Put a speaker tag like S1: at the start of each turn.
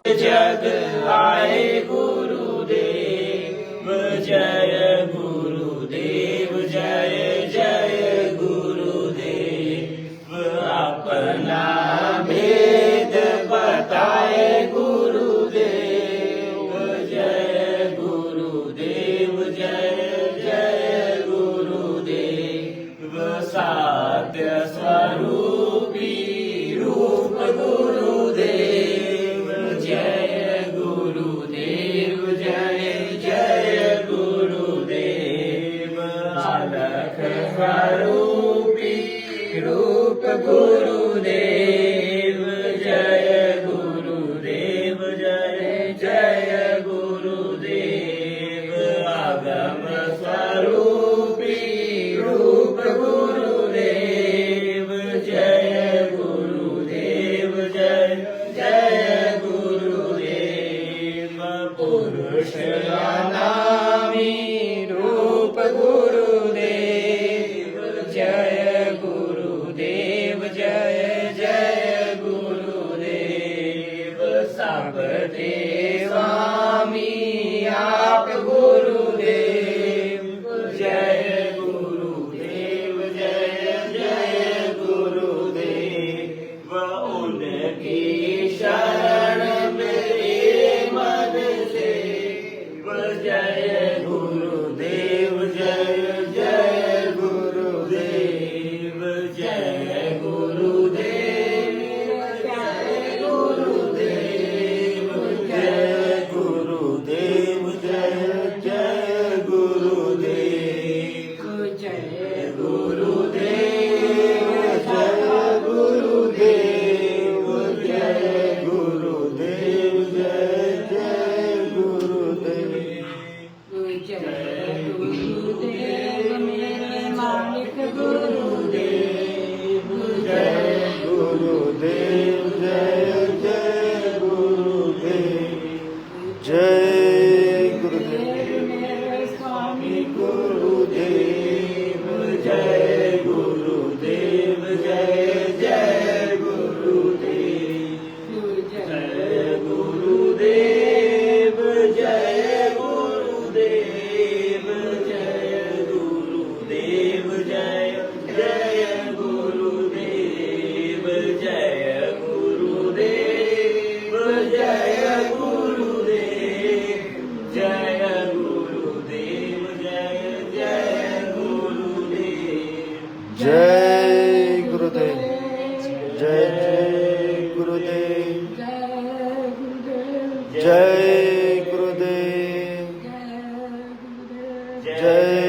S1: जग आए गुरुदेव जय गुरुदेव जय जय गुरुदेव अपना भेद बताए गुरुदेव जय गुरुदेव जय जय गुरुदेव सात्य स्वरूपी रूप गुरुदेव जय गुरुदेव जय जय गुरुदेव अलख स्वरूपी रूप गुरुदेव जय गुरुदेव जय जय गुरुदेव आगम स्वरूपी रूप गुरुदेव जय गुरुदेव जय जय गुरुदेव पुरुष अनामी रूप गुरुदेव जय गुरुदेव जय जय गुरुदेव सब स्वामी आप गुरुदेव जय गुरुदेव जय जय गुरुदेव उनकी शरण मेरे मन से जय गुरुदेव जय जय गुरुदेव जय गुरुदेव जय गुरुदेव जय गुरुदेव जय जय गुरुदेव जय गुरुदेव जय गुरुदेव जय गुरुदेव जय जय गुरुदेव जय गुरुदेव मेरे मालिक गुरुदेव जय गुरुदेव जय जय गुरुदेव जय गुरुदेव मेरे स्वामी गुरुदेव जय गुरुदेव जय जय गुरुदेव जय गुरुदेव जय गुरुदेव जय गुरुदेव जय जय गुरुदेव जय गुरुदेव जय गुरुदेव जय गुरुदेव जय जय गुरुदेव जय गुरुदेव जय जय गुरुदेव जय गुरुदेव जय